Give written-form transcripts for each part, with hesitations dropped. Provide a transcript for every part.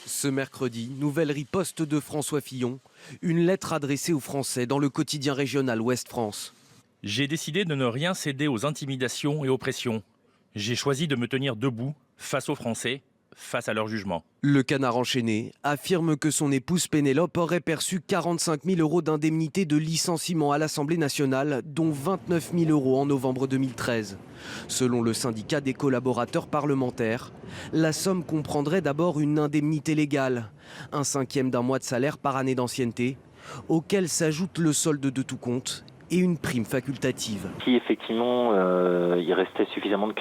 Ce mercredi, nouvelle riposte de François Fillon, une lettre adressée aux Français dans le quotidien régional Ouest France. J'ai décidé de ne rien céder aux intimidations et aux pressions. J'ai choisi de me tenir debout face aux Français, face à leur jugement. Le Canard enchaîné affirme que son épouse Pénélope aurait perçu 45 000 € d'indemnité de licenciement à l'Assemblée nationale, dont 29 000 € en novembre 2013. Selon le syndicat des collaborateurs parlementaires, la somme comprendrait d'abord une indemnité légale, un cinquième d'un mois de salaire par année d'ancienneté, auquel s'ajoute le solde de tout compte et une prime facultative. Si effectivement il restait suffisamment de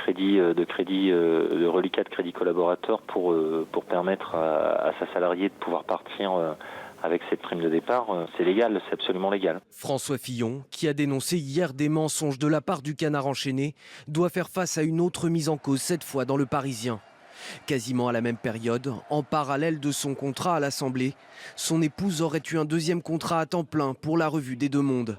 reliquat de crédit collaborateur pour permettre à sa salariée de pouvoir partir avec cette prime de départ, c'est légal, c'est absolument légal. François Fillon, qui a dénoncé hier des mensonges de la part du Canard enchaîné, doit faire face à une autre mise en cause, cette fois dans Le Parisien. Quasiment à la même période, en parallèle de son contrat à l'Assemblée, son épouse aurait eu un deuxième contrat à temps plein pour la Revue des Deux Mondes.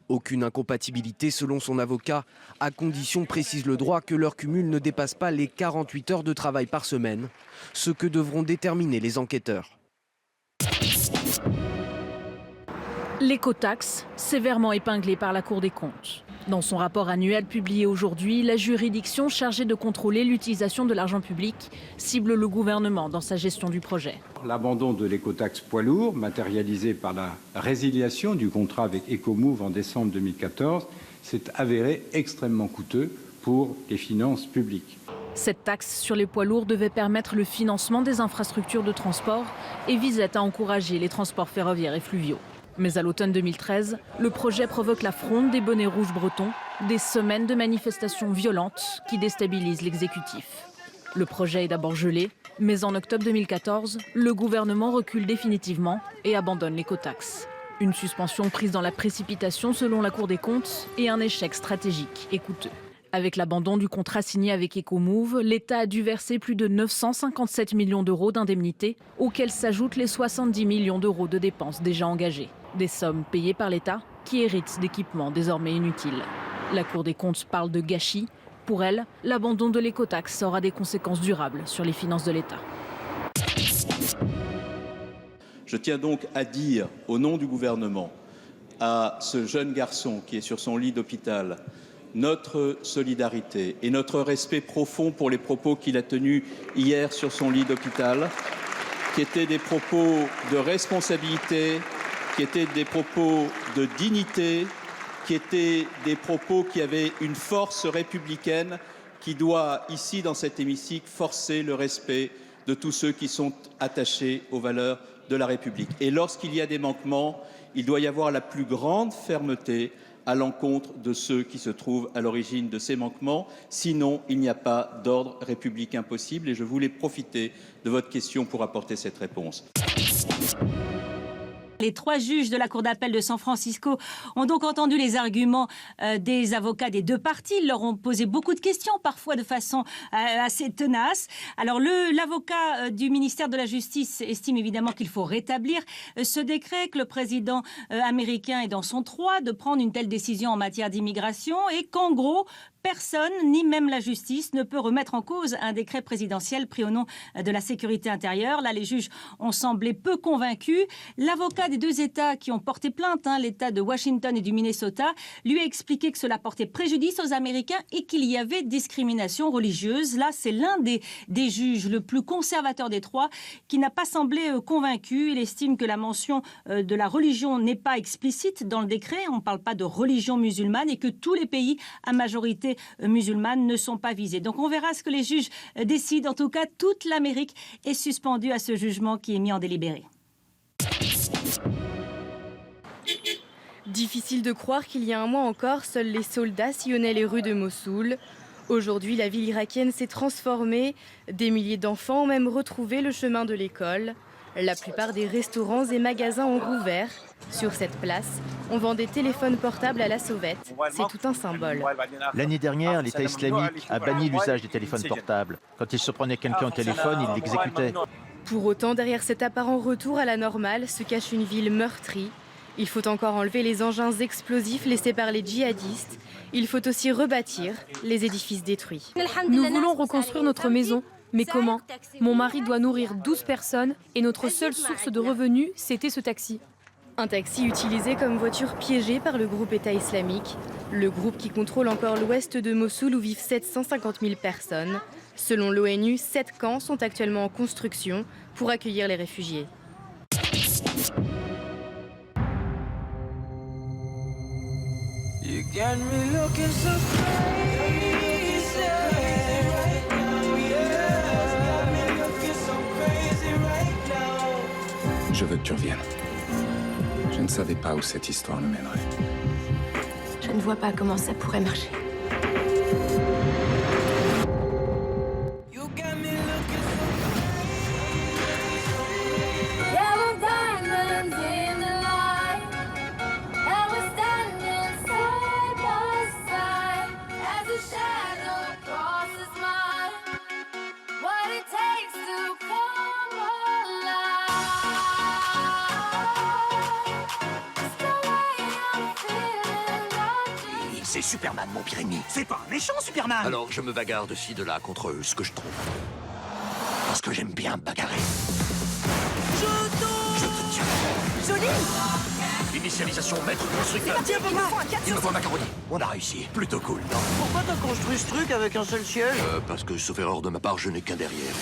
Aucune incompatibilité selon son avocat, à condition, précise le droit, que leur cumul ne dépasse pas les 48 heures de travail par semaine, ce que devront déterminer les enquêteurs. L'écotaxe, sévèrement épinglée par la Cour des comptes. Dans son rapport annuel publié aujourd'hui, la juridiction chargée de contrôler l'utilisation de l'argent public cible le gouvernement dans sa gestion du projet. L'abandon de l'écotaxe poids lourd, matérialisé par la résiliation du contrat avec Ecomove en décembre 2014, s'est avéré extrêmement coûteux pour les finances publiques. Cette taxe sur les poids lourds devait permettre le financement des infrastructures de transport et visait à encourager les transports ferroviaires et fluviaux. Mais à l'automne 2013, le projet provoque la fronde des bonnets rouges bretons, des semaines de manifestations violentes qui déstabilisent l'exécutif. Le projet est d'abord gelé, mais en octobre 2014, le gouvernement recule définitivement et abandonne l'écotaxe. Une suspension prise dans la précipitation selon la Cour des comptes et un échec stratégique et coûteux. Avec l'abandon du contrat signé avec Ecomove, l'État a dû verser plus de 957 millions d'euros d'indemnités, auxquels s'ajoutent les 70 millions d'euros de dépenses déjà engagées. Des sommes payées par l'État qui héritent d'équipements désormais inutiles. La Cour des comptes parle de gâchis. Pour elle, l'abandon de l'écotaxe aura des conséquences durables sur les finances de l'État. Je tiens donc à dire, au nom du gouvernement, à ce jeune garçon qui est sur son lit d'hôpital, notre solidarité et notre respect profond pour les propos qu'il a tenus hier sur son lit d'hôpital, qui étaient des propos de responsabilité, qui étaient des propos de dignité, qui étaient des propos qui avaient une force républicaine qui doit, ici dans cet hémicycle, forcer le respect de tous ceux qui sont attachés aux valeurs de la République. Et lorsqu'il y a des manquements, il doit y avoir la plus grande fermeté à l'encontre de ceux qui se trouvent à l'origine de ces manquements. Sinon, il n'y a pas d'ordre républicain possible. Et je voulais profiter de votre question pour apporter cette réponse. Les 3 juges de la Cour d'appel de San Francisco ont donc entendu les arguments des avocats des 2 parties. Ils leur ont posé beaucoup de questions, parfois de façon assez tenace. Alors l'avocat du ministère de la Justice estime évidemment qu'il faut rétablir ce décret, que le président américain est dans son droit de prendre une telle décision en matière d'immigration et qu'en gros, personne, ni même la justice, ne peut remettre en cause un décret présidentiel pris au nom de la sécurité intérieure. Là, les juges ont semblé peu convaincus. L'avocat des 2 États qui ont porté plainte, l'État de Washington et du Minnesota, lui a expliqué que cela portait préjudice aux Américains et qu'il y avait discrimination religieuse. Là, c'est l'un des juges, le plus conservateur des 3, qui n'a pas semblé convaincu. Il estime que la mention de la religion n'est pas explicite dans le décret. On ne parle pas de religion musulmane et que tous les pays à majorité musulmanes ne sont pas visés. Donc on verra ce que les juges décident. En tout cas, toute l'Amérique est suspendue à ce jugement qui est mis en délibéré. Difficile de croire qu'il y a un mois encore, seuls les soldats sillonnaient les rues de Mossoul. Aujourd'hui, la ville irakienne s'est transformée. Des milliers d'enfants ont même retrouvé le chemin de l'école. La plupart des restaurants et magasins ont rouvert. Sur cette place, on vend des téléphones portables à la sauvette. C'est tout un symbole. L'année dernière, l'État islamique a banni l'usage des téléphones portables. Quand il se prenait quelqu'un au téléphone, il l'exécutait. Pour autant, derrière cet apparent retour à la normale se cache une ville meurtrie. Il faut encore enlever les engins explosifs laissés par les djihadistes. Il faut aussi rebâtir les édifices détruits. Nous voulons reconstruire notre maison. Mais comment? Mon mari doit nourrir 12 personnes et notre seule source de revenus, c'était ce taxi. Un taxi utilisé comme voiture piégée par le groupe État islamique, le groupe qui contrôle encore l'ouest de Mossoul où vivent 750 000 personnes. Selon l'ONU, 7 camps sont actuellement en construction pour accueillir les réfugiés. Je veux que tu reviennes. Je ne savais pas où cette histoire nous mènerait. Je ne vois pas comment ça pourrait marcher. C'est Superman, mon pire ennemi. C'est pas un méchant, Superman. Alors je me bagarre de ci, de là contre eux, ce que je trouve. Parce que j'aime bien bagarrer. Je te tiens. Joli. Initialisation maître constructeur. Il me faut macaroni. On a réussi. Plutôt cool, non? Pourquoi t'as construit ce truc avec un seul siège? Parce que, sauf erreur de ma part, je n'ai qu'un derrière.